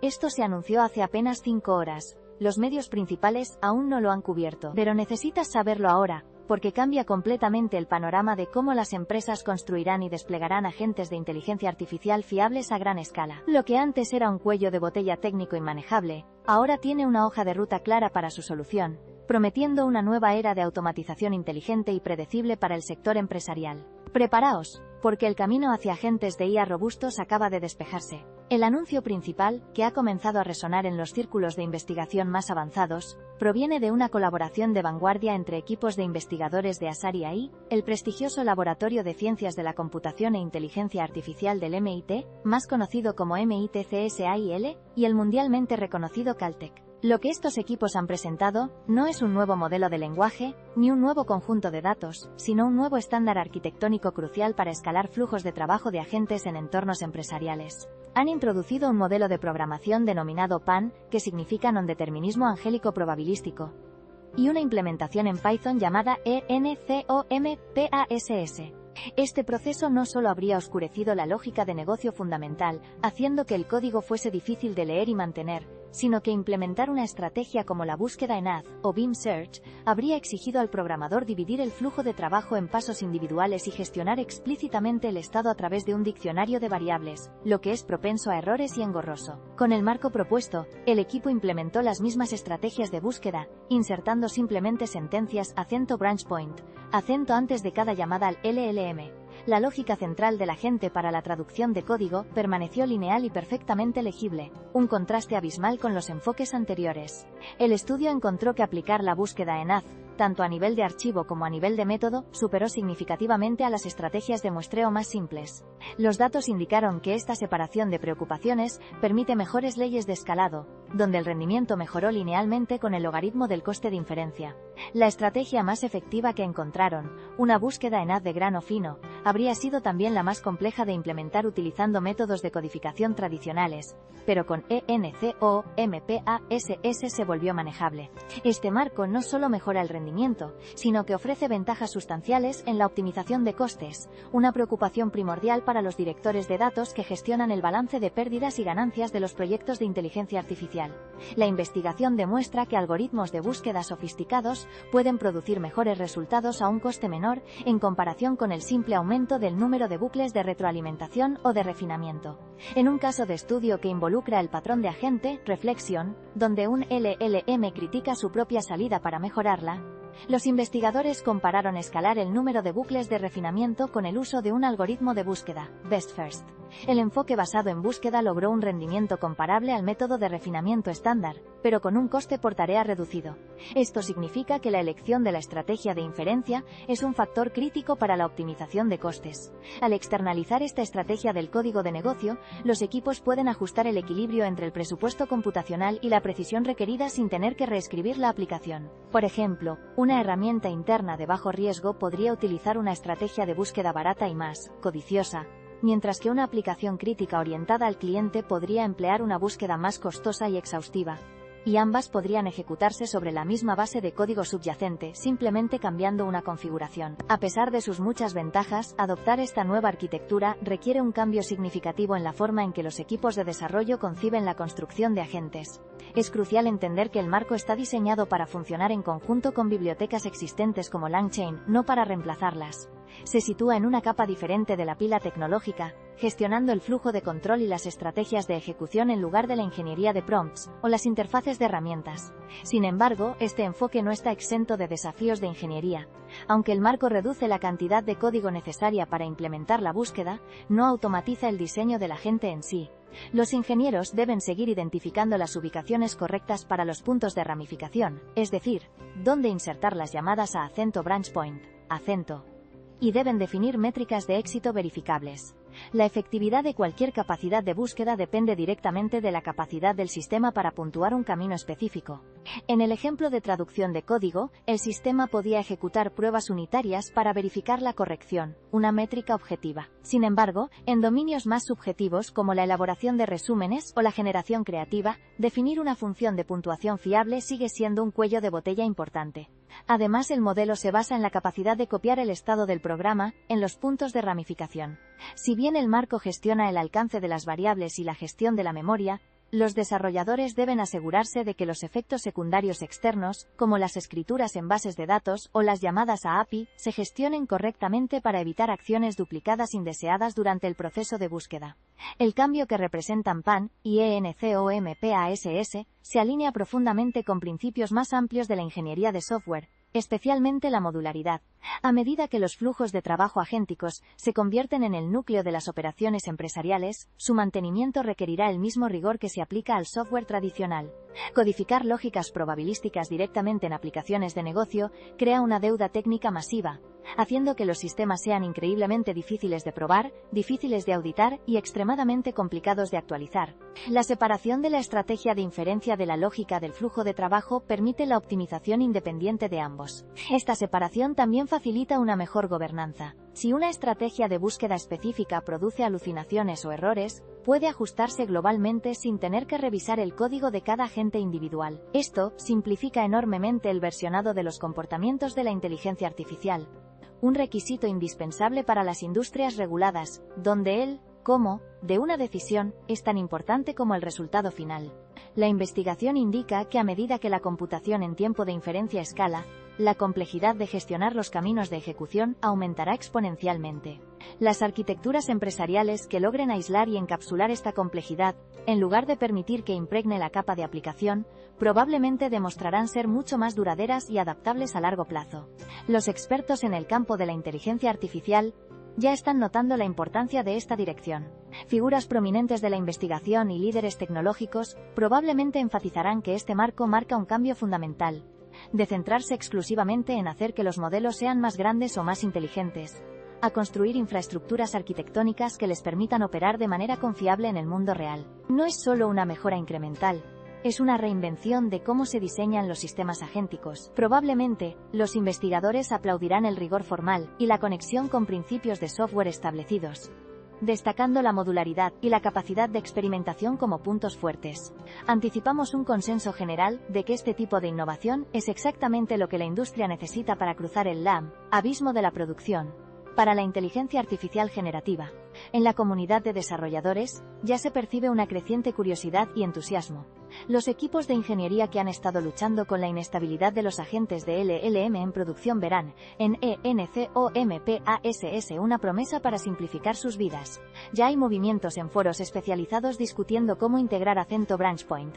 Esto se anunció hace apenas 5 horas. Los medios principales aún no lo han cubierto, pero necesitas saberlo ahora, porque cambia completamente el panorama de cómo las empresas construirán y desplegarán agentes de inteligencia artificial fiables a gran escala. Lo que antes era un cuello de botella técnico inmanejable, ahora tiene una hoja de ruta clara para su solución, prometiendo una nueva era de automatización inteligente y predecible para el sector empresarial. Preparaos, porque el camino hacia agentes de IA robustos acaba de despejarse. El anuncio principal, que ha comenzado a resonar en los círculos de investigación más avanzados, proviene de una colaboración de vanguardia entre equipos de investigadores de Asari AI, el prestigioso Laboratorio de Ciencias de la Computación e Inteligencia Artificial del MIT, más conocido como MIT-CSAIL, y el mundialmente reconocido Caltech. Lo que estos equipos han presentado no es un nuevo modelo de lenguaje, ni un nuevo conjunto de datos, sino un nuevo estándar arquitectónico crucial para escalar flujos de trabajo de agentes en entornos empresariales. Han introducido un modelo de programación denominado PAN, que significa non-determinismo angélico probabilístico, y una implementación en Python llamada ENCOMPASS. Este proceso no solo habría oscurecido la lógica de negocio fundamental, haciendo que el código fuese difícil de leer y mantener, sino que implementar una estrategia como la búsqueda en AZ o Beam Search habría exigido al programador dividir el flujo de trabajo en pasos individuales y gestionar explícitamente el estado a través de un diccionario de variables, lo que es propenso a errores y engorroso. Con el marco propuesto, el equipo implementó las mismas estrategias de búsqueda, insertando simplemente sentencias acento branch point, acento antes de cada llamada al LLM. La lógica central del agente para la traducción de código permaneció lineal y perfectamente legible, un contraste abismal con los enfoques anteriores. El estudio encontró que aplicar la búsqueda en AZ, tanto a nivel de archivo como a nivel de método, superó significativamente a las estrategias de muestreo más simples. Los datos indicaron que esta separación de preocupaciones permite mejores leyes de escalado, donde el rendimiento mejoró linealmente con el logaritmo del coste de inferencia. La estrategia más efectiva que encontraron, una búsqueda en AZ de grano fino, habría sido también la más compleja de implementar utilizando métodos de codificación tradicionales, pero con ENCOMPASS se volvió manejable. Este marco no solo mejora el rendimiento, sino que ofrece ventajas sustanciales en la optimización de costes, una preocupación primordial para los directores de datos que gestionan el balance de pérdidas y ganancias de los proyectos de inteligencia artificial. La investigación demuestra que algoritmos de búsqueda sofisticados pueden producir mejores resultados a un coste menor en comparación con el simple aumento del número de bucles de retroalimentación o de refinamiento. En un caso de estudio que involucra el patrón de agente, Reflexion, donde un LLM critica su propia salida para mejorarla, los investigadores compararon escalar el número de bucles de refinamiento con el uso de un algoritmo de búsqueda, Best First. El enfoque basado en búsqueda logró un rendimiento comparable al método de refinamiento estándar, pero con un coste por tarea reducido. Esto significa que la elección de la estrategia de inferencia es un factor crítico para la optimización de costes. Al externalizar esta estrategia del código de negocio, los equipos pueden ajustar el equilibrio entre el presupuesto computacional y la precisión requerida sin tener que reescribir la aplicación. Por ejemplo, una herramienta interna de bajo riesgo podría utilizar una estrategia de búsqueda barata y más codiciosa, mientras que una aplicación crítica orientada al cliente podría emplear una búsqueda más costosa y exhaustiva. Y ambas podrían ejecutarse sobre la misma base de código subyacente, simplemente cambiando una configuración. A pesar de sus muchas ventajas, adoptar esta nueva arquitectura requiere un cambio significativo en la forma en que los equipos de desarrollo conciben la construcción de agentes. Es crucial entender que el marco está diseñado para funcionar en conjunto con bibliotecas existentes como LangChain, no para reemplazarlas. Se sitúa en una capa diferente de la pila tecnológica, gestionando el flujo de control y las estrategias de ejecución en lugar de la ingeniería de prompts o las interfaces de herramientas. Sin embargo, este enfoque no está exento de desafíos de ingeniería. Aunque el marco reduce la cantidad de código necesaria para implementar la búsqueda, no automatiza el diseño del agente en sí. Los ingenieros deben seguir identificando las ubicaciones correctas para los puntos de ramificación, es decir, dónde insertar las llamadas a acento branch point, acento, y deben definir métricas de éxito verificables. La efectividad de cualquier capacidad de búsqueda depende directamente de la capacidad del sistema para puntuar un camino específico. En el ejemplo de traducción de código, el sistema podía ejecutar pruebas unitarias para verificar la corrección, una métrica objetiva. Sin embargo, en dominios más subjetivos como la elaboración de resúmenes o la generación creativa, definir una función de puntuación fiable sigue siendo un cuello de botella importante. Además, el modelo se basa en la capacidad de copiar el estado del programa en los puntos de ramificación. Si bien el marco gestiona el alcance de las variables y la gestión de la memoria, Los desarrolladores deben asegurarse de que los efectos secundarios externos, como las escrituras en bases de datos o las llamadas a API, se gestionen correctamente para evitar acciones duplicadas indeseadas durante el proceso de búsqueda. El cambio que representan PAN y ENCOMPASS se alinea profundamente con principios más amplios de la ingeniería de software, especialmente la modularidad. A medida que los flujos de trabajo agénticos se convierten en el núcleo de las operaciones empresariales, su mantenimiento requerirá el mismo rigor que se aplica al software tradicional. Codificar lógicas probabilísticas directamente en aplicaciones de negocio crea una deuda técnica masiva, haciendo que los sistemas sean increíblemente difíciles de probar, difíciles de auditar y extremadamente complicados de actualizar. La separación de la estrategia de inferencia de la lógica del flujo de trabajo permite la optimización independiente de ambos. Esta separación también facilita una mejor gobernanza. Si una estrategia de búsqueda específica produce alucinaciones o errores, puede ajustarse globalmente sin tener que revisar el código de cada agente individual. Esto simplifica enormemente el versionado de los comportamientos de la inteligencia artificial, un requisito indispensable para las industrias reguladas, donde el cómo de una decisión es tan importante como el resultado final. La investigación indica que a medida que la computación en tiempo de inferencia escala, la complejidad de gestionar los caminos de ejecución aumentará exponencialmente. Las arquitecturas empresariales que logren aislar y encapsular esta complejidad, en lugar de permitir que impregne la capa de aplicación, probablemente demostrarán ser mucho más duraderas y adaptables a largo plazo. Los expertos en el campo de la inteligencia artificial ya están notando la importancia de esta dirección. Figuras prominentes de la investigación y líderes tecnológicos probablemente enfatizarán que este marco marca un cambio fundamental, de centrarse exclusivamente en hacer que los modelos sean más grandes o más inteligentes, a construir infraestructuras arquitectónicas que les permitan operar de manera confiable en el mundo real. No es solo una mejora incremental, es una reinvención de cómo se diseñan los sistemas agénticos. Probablemente, los investigadores aplaudirán el rigor formal y la conexión con principios de software establecidos, destacando la modularidad y la capacidad de experimentación como puntos fuertes. Anticipamos un consenso general de que este tipo de innovación es exactamente lo que la industria necesita para cruzar el abismo de la producción para la inteligencia artificial generativa. En la comunidad de desarrolladores, ya se percibe una creciente curiosidad y entusiasmo. Los equipos de ingeniería que han estado luchando con la inestabilidad de los agentes de LLM en producción verán en ENCOMPASS una promesa para simplificar sus vidas. Ya hay movimientos en foros especializados discutiendo cómo integrar Acento BranchPoint,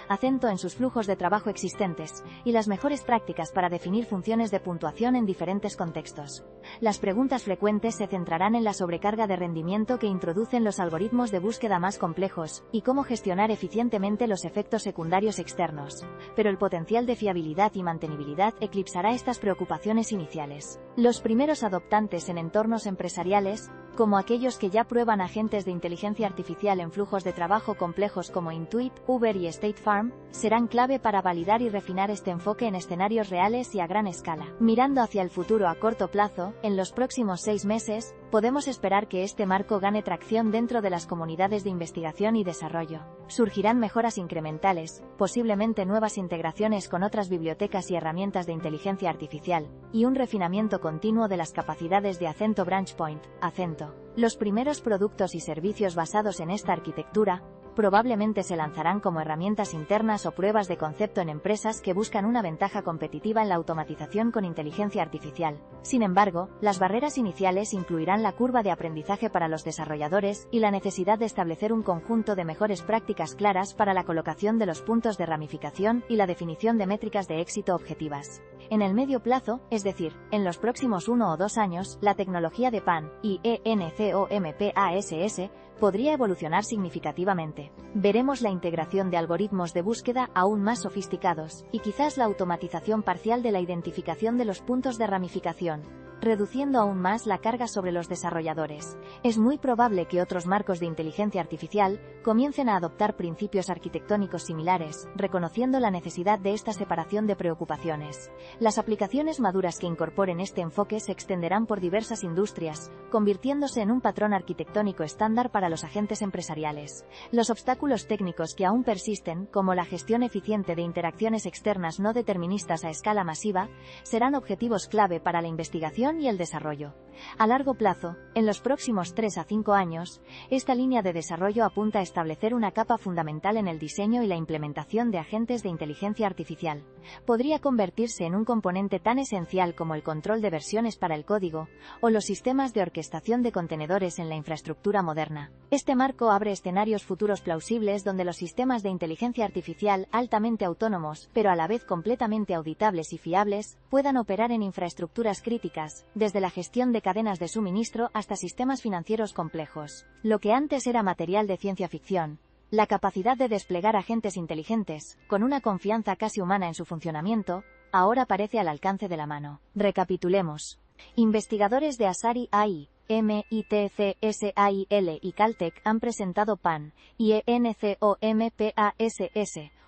Acento en sus flujos de trabajo existentes, y las mejores prácticas para definir funciones de puntuación en diferentes contextos. Las preguntas frecuentes se centrarán en la sobrecarga de rendimiento que introducen los algoritmos de búsqueda más complejos, y cómo gestionar eficientemente los efectos secundarios externos. Pero el potencial de fiabilidad y mantenibilidad eclipsará estas preocupaciones iniciales. Los primeros adoptantes en entornos empresariales, como aquellos que ya prueban agentes de inteligencia artificial en flujos de trabajo complejos como Intuit, Uber y State Farm, serán clave para validar y refinar este enfoque en escenarios reales y a gran escala. Mirando hacia el futuro a corto plazo, en los próximos 6 meses, podemos esperar que este marco gane tracción dentro de las comunidades de investigación y desarrollo. Surgirán mejoras incrementales, posiblemente nuevas integraciones con otras bibliotecas y herramientas de inteligencia artificial, y un refinamiento continuo de las capacidades de Acento BranchPoint, Acento. Los primeros productos y servicios basados en esta arquitectura probablemente se lanzarán como herramientas internas o pruebas de concepto en empresas que buscan una ventaja competitiva en la automatización con inteligencia artificial. Sin embargo, las barreras iniciales incluirán la curva de aprendizaje para los desarrolladores y la necesidad de establecer un conjunto de mejores prácticas claras para la colocación de los puntos de ramificación y la definición de métricas de éxito objetivas. En el medio plazo, es decir, en los próximos 1 o 2 años, la tecnología de PAN y ENCOMPASS podría evolucionar significativamente. Veremos la integración de algoritmos de búsqueda aún más sofisticados, y quizás la automatización parcial de la identificación de los puntos de ramificación, reduciendo aún más la carga sobre los desarrolladores. Es muy probable que otros marcos de inteligencia artificial comiencen a adoptar principios arquitectónicos similares, reconociendo la necesidad de esta separación de preocupaciones. Las aplicaciones maduras que incorporen este enfoque se extenderán por diversas industrias, convirtiéndose en un patrón arquitectónico estándar para los agentes empresariales. Los obstáculos técnicos que aún persisten, como la gestión eficiente de interacciones externas no deterministas a escala masiva, serán objetivos clave para la investigación investigación y el desarrollo. A largo plazo, en los próximos 3 a 5 años, esta línea de desarrollo apunta a establecer una capa fundamental en el diseño y la implementación de agentes de inteligencia artificial. Podría convertirse en un componente tan esencial como el control de versiones para el código, o los sistemas de orquestación de contenedores en la infraestructura moderna. Este marco abre escenarios futuros plausibles donde los sistemas de inteligencia artificial altamente autónomos, pero a la vez completamente auditables y fiables, puedan operar en infraestructuras críticas, desde la gestión de cadenas de suministro hasta sistemas financieros complejos. Lo que antes era material de ciencia ficción, la capacidad de desplegar agentes inteligentes, con una confianza casi humana en su funcionamiento, ahora parece al alcance de la mano. Recapitulemos. Investigadores de Asari AI, MITCSAIL y Caltech han presentado PAN, IENCOMPASS,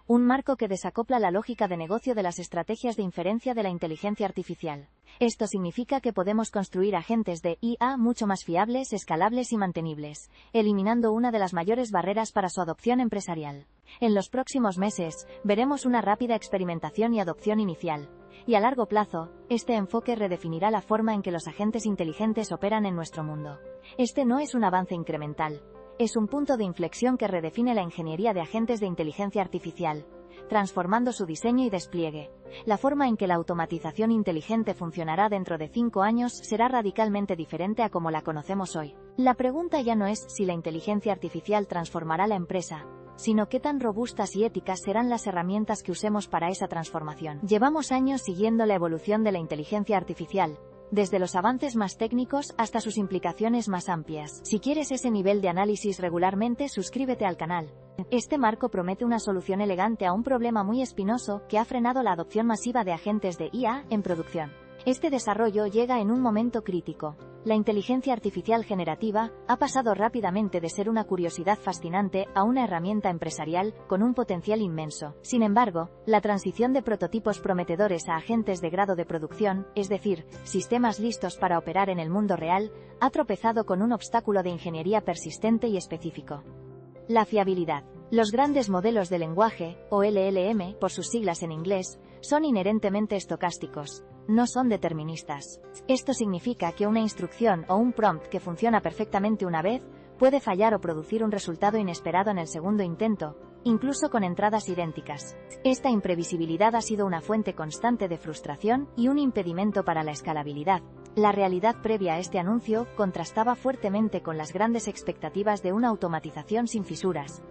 un marco que desacopla la lógica de negocio de las estrategias de inferencia de la inteligencia artificial. Esto significa que podemos construir agentes de IA mucho más fiables, escalables y mantenibles, eliminando una de las mayores barreras para su adopción empresarial. En los próximos meses, veremos una rápida experimentación y adopción inicial, y a largo plazo, este enfoque redefinirá la forma en que los agentes inteligentes operan en nuestro mundo. Este no es un avance incremental. Es un punto de inflexión que redefine la ingeniería de agentes de inteligencia artificial, transformando su diseño y despliegue. La forma en que la automatización inteligente funcionará dentro de 5 años será radicalmente diferente a como la conocemos hoy. La pregunta ya no es si la inteligencia artificial transformará la empresa, sino qué tan robustas y éticas serán las herramientas que usemos para esa transformación. Llevamos años siguiendo la evolución de la inteligencia artificial, desde los avances más técnicos hasta sus implicaciones más amplias. Si quieres ese nivel de análisis regularmente, suscríbete al canal. Este marco promete una solución elegante a un problema muy espinoso que ha frenado la adopción masiva de agentes de IA en producción. Este desarrollo llega en un momento crítico. La inteligencia artificial generativa ha pasado rápidamente de ser una curiosidad fascinante a una herramienta empresarial con un potencial inmenso. Sin embargo, la transición de prototipos prometedores a agentes de grado de producción, es decir, sistemas listos para operar en el mundo real, ha tropezado con un obstáculo de ingeniería persistente y específico. La fiabilidad. Los grandes modelos de lenguaje, o LLM, por sus siglas en inglés, son inherentemente estocásticos. No son deterministas. Esto significa que una instrucción o un prompt que funciona perfectamente una vez, puede fallar o producir un resultado inesperado en el segundo intento, incluso con entradas idénticas. Esta imprevisibilidad ha sido una fuente constante de frustración y un impedimento para la escalabilidad. La realidad previa a este anuncio contrastaba fuertemente con las grandes expectativas de una automatización sin fisuras.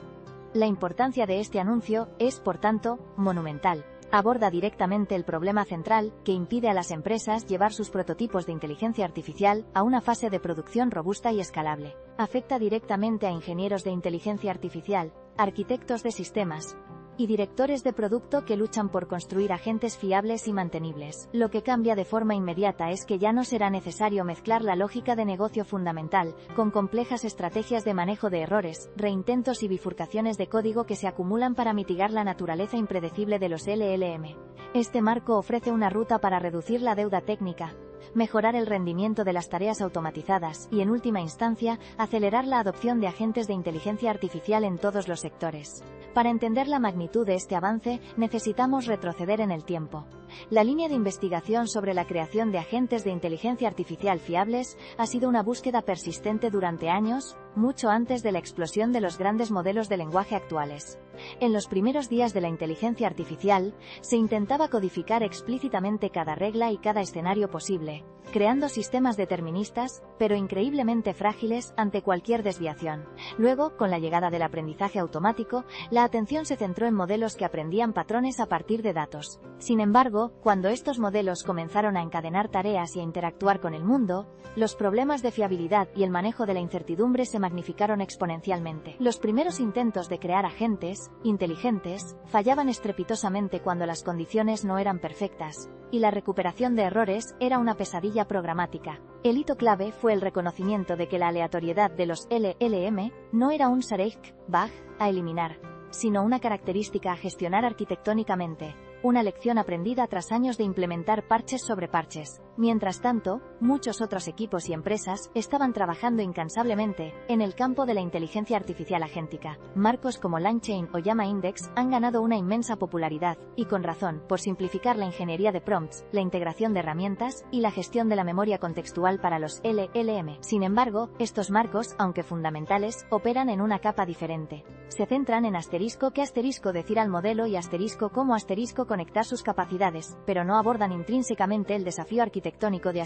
La importancia de este anuncio es, por tanto, monumental. Aborda directamente el problema central que impide a las empresas llevar sus prototipos de inteligencia artificial a una fase de producción robusta y escalable. Afecta directamente a ingenieros de inteligencia artificial, arquitectos de sistemas y directores de producto que luchan por construir agentes fiables y mantenibles. Lo que cambia de forma inmediata es que ya no será necesario mezclar la lógica de negocio fundamental con complejas estrategias de manejo de errores, reintentos y bifurcaciones de código que se acumulan para mitigar la naturaleza impredecible de los LLM. Este marco ofrece una ruta para reducir la deuda técnica, mejorar el rendimiento de las tareas automatizadas y, en última instancia, acelerar la adopción de agentes de inteligencia artificial en todos los sectores. Para entender la magnitud de este avance, necesitamos retroceder en el tiempo. La línea de investigación sobre la creación de agentes de inteligencia artificial fiables ha sido una búsqueda persistente durante años, mucho antes de la explosión de los grandes modelos de lenguaje actuales. En los primeros días de la inteligencia artificial, se intentaba codificar explícitamente cada regla y cada escenario posible, creando sistemas deterministas, pero increíblemente frágiles ante cualquier desviación. Luego, con la llegada del aprendizaje automático, la atención se centró en modelos que aprendían patrones a partir de datos. Sin embargo, cuando estos modelos comenzaron a encadenar tareas y a interactuar con el mundo, los problemas de fiabilidad y el manejo de la incertidumbre se magnificaron exponencialmente. Los primeros intentos de crear agentes inteligentes fallaban estrepitosamente cuando las condiciones no eran perfectas, y la recuperación de errores era una pesadilla programática. El hito clave fue el reconocimiento de que la aleatoriedad de los LLM no era un Sarek bug a eliminar, sino una característica a gestionar arquitectónicamente. una lección aprendida tras años de implementar parches sobre parches. Mientras tanto, muchos otros equipos y empresas estaban trabajando incansablemente en el campo de la inteligencia artificial agéntica. Marcos como LangChain o LlamaIndex han ganado una inmensa popularidad, y con razón, por simplificar la ingeniería de prompts, la integración de herramientas y la gestión de la memoria contextual para los LLM. Sin embargo, estos marcos, aunque fundamentales, operan en una capa diferente. Se centran en qué decir al modelo y cómo conectar sus capacidades, pero no abordan intrínsecamente el desafío arquitectónico de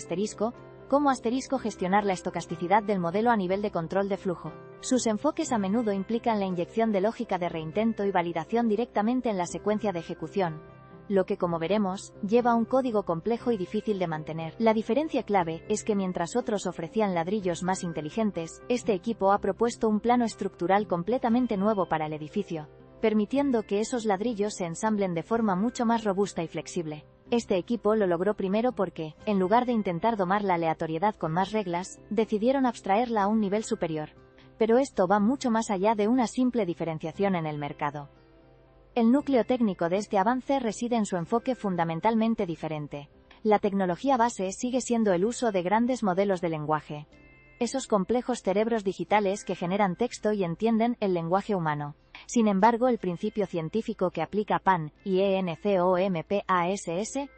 cómo gestionar la estocasticidad del modelo a nivel de control de flujo. Sus enfoques a menudo implican la inyección de lógica de reintento y validación directamente en la secuencia de ejecución, lo que, como veremos, lleva a un código complejo y difícil de mantener. La diferencia clave es que mientras otros ofrecían ladrillos más inteligentes, este equipo ha propuesto un plano estructural completamente nuevo para el edificio, permitiendo que esos ladrillos se ensamblen de forma mucho más robusta y flexible. Este equipo lo logró primero porque, en lugar de intentar domar la aleatoriedad con más reglas, decidieron abstraerla a un nivel superior. Pero esto va mucho más allá de una simple diferenciación en el mercado. El núcleo técnico de este avance reside en su enfoque fundamentalmente diferente. La tecnología base sigue siendo el uso de grandes modelos de lenguaje. Esos complejos cerebros digitales que generan texto y entienden el lenguaje humano. Sin embargo, el principio científico que aplica PAN y ENCOMPASS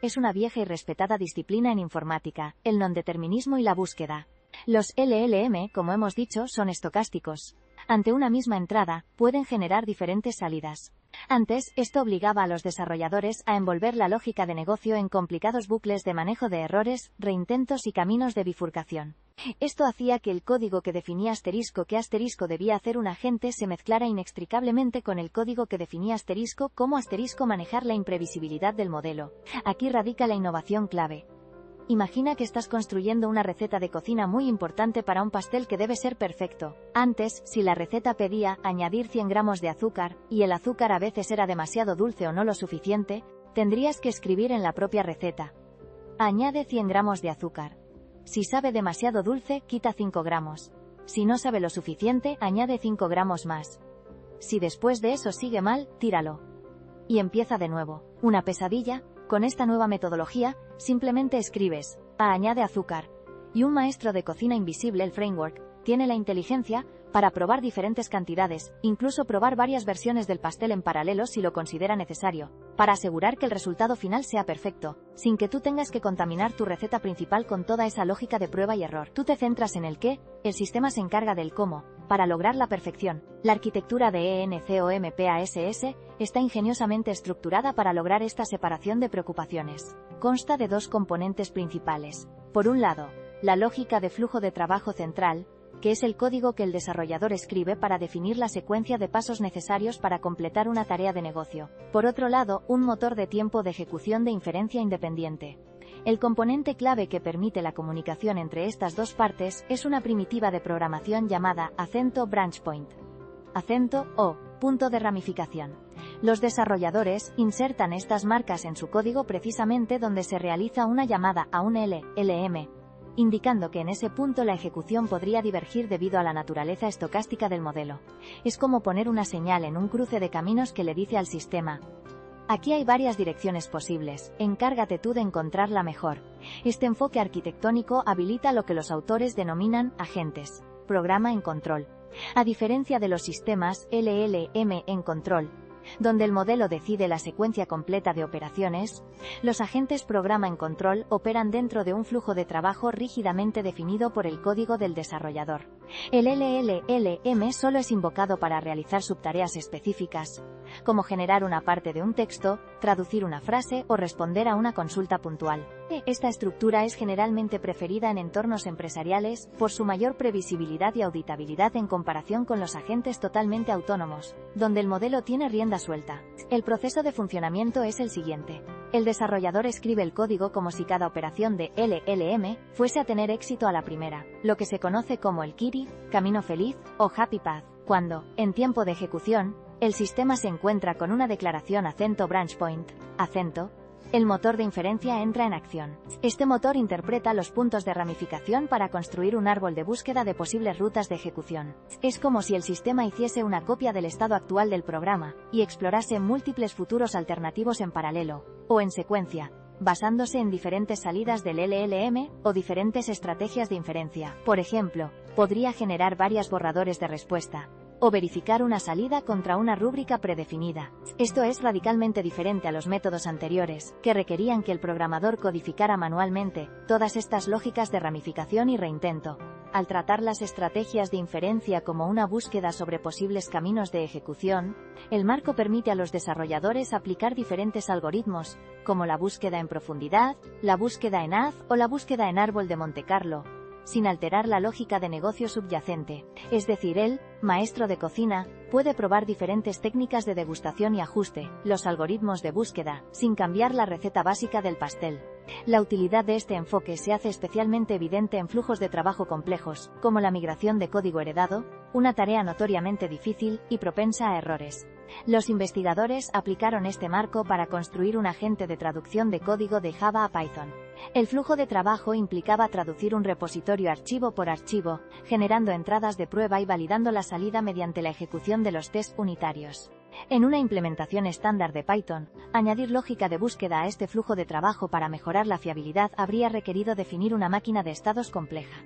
es una vieja y respetada disciplina en informática, el nondeterminismo y la búsqueda. Los LLM, como hemos dicho, son estocásticos. Ante una misma entrada, pueden generar diferentes salidas. Antes, esto obligaba a los desarrolladores a envolver la lógica de negocio en complicados bucles de manejo de errores, reintentos y caminos de bifurcación. Esto hacía que el código que definía qué debía hacer un agente se mezclara inextricablemente con el código que definía cómo manejar la imprevisibilidad del modelo. Aquí radica la innovación clave. Imagina que estás construyendo una receta de cocina muy importante para un pastel que debe ser perfecto. Antes, si la receta pedía añadir 100 gramos de azúcar, y el azúcar a veces era demasiado dulce o no lo suficiente, tendrías que escribir en la propia receta: añade 100 gramos de azúcar. Si sabe demasiado dulce, quita 5 gramos. Si no sabe lo suficiente, añade 5 gramos más. Si después de eso sigue mal, tíralo. Y empieza de nuevo. Una pesadilla. Con esta nueva metodología, simplemente escribes: añade azúcar. Y un maestro de cocina invisible, el framework, tiene la inteligencia para probar diferentes cantidades, incluso probar varias versiones del pastel en paralelo si lo considera necesario, para asegurar que el resultado final sea perfecto, sin que tú tengas que contaminar tu receta principal con toda esa lógica de prueba y error. Tú te centras en el qué, el sistema se encarga del cómo, para lograr la perfección. La arquitectura de ENCOMPASS está ingeniosamente estructurada para lograr esta separación de preocupaciones. Consta de dos componentes principales. Por un lado, la lógica de flujo de trabajo central, que es el código que el desarrollador escribe para definir la secuencia de pasos necesarios para completar una tarea de negocio. Por otro lado, un motor de tiempo de ejecución de inferencia independiente. El componente clave que permite la comunicación entre estas dos partes es una primitiva de programación llamada acento branch point. Acento o punto de ramificación. Los desarrolladores insertan estas marcas en su código precisamente donde se realiza una llamada a un LLM, indicando que en ese punto la ejecución podría divergir debido a la naturaleza estocástica del modelo. Es como poner una señal en un cruce de caminos que le dice al sistema: aquí hay varias direcciones posibles, encárgate tú de encontrar la mejor. Este enfoque arquitectónico habilita lo que los autores denominan agentes, programa en control. A diferencia de los sistemas LLM en control, donde el modelo decide la secuencia completa de operaciones, los agentes programa en control operan dentro de un flujo de trabajo rígidamente definido por el código del desarrollador. El LLM solo es invocado para realizar subtareas específicas, como generar una parte de un texto, traducir una frase o responder a una consulta puntual. Esta estructura es generalmente preferida en entornos empresariales por su mayor previsibilidad y auditabilidad en comparación con los agentes totalmente autónomos, donde el modelo tiene rienda suelta. El proceso de funcionamiento es el siguiente. El desarrollador escribe el código como si cada operación de LLM fuese a tener éxito a la primera, lo que se conoce como el KIRI, camino feliz, o Happy Path. Cuando, en tiempo de ejecución, el sistema se encuentra con una declaración acento branch point, acento, El motor de inferencia entra en acción. Este motor interpreta los puntos de ramificación para construir un árbol de búsqueda de posibles rutas de ejecución. Es como si el sistema hiciese una copia del estado actual del programa, y explorase múltiples futuros alternativos en paralelo, o en secuencia, basándose en diferentes salidas del LLM, o diferentes estrategias de inferencia. Por ejemplo, podría generar varios borradores de respuesta, o verificar una salida contra una rúbrica predefinida. Esto es radicalmente diferente a los métodos anteriores, que requerían que el programador codificara manualmente todas estas lógicas de ramificación y reintento. Al tratar las estrategias de inferencia como una búsqueda sobre posibles caminos de ejecución, el marco permite a los desarrolladores aplicar diferentes algoritmos, como la búsqueda en profundidad, la búsqueda en AZ o la búsqueda en árbol de Monte Carlo, sin alterar la lógica de negocio subyacente. Es decir, el maestro de cocina puede probar diferentes técnicas de degustación y ajuste los algoritmos de búsqueda, sin cambiar la receta básica del pastel. La utilidad de este enfoque se hace especialmente evidente en flujos de trabajo complejos, como la migración de código heredado, una tarea notoriamente difícil y propensa a errores. Los investigadores aplicaron este marco para construir un agente de traducción de código de Java a Python. El flujo de trabajo implicaba traducir un repositorio archivo por archivo, generando entradas de prueba y validando la salida mediante la ejecución de los tests unitarios. En una implementación estándar de Python, añadir lógica de búsqueda a este flujo de trabajo para mejorar la fiabilidad habría requerido definir una máquina de estados compleja.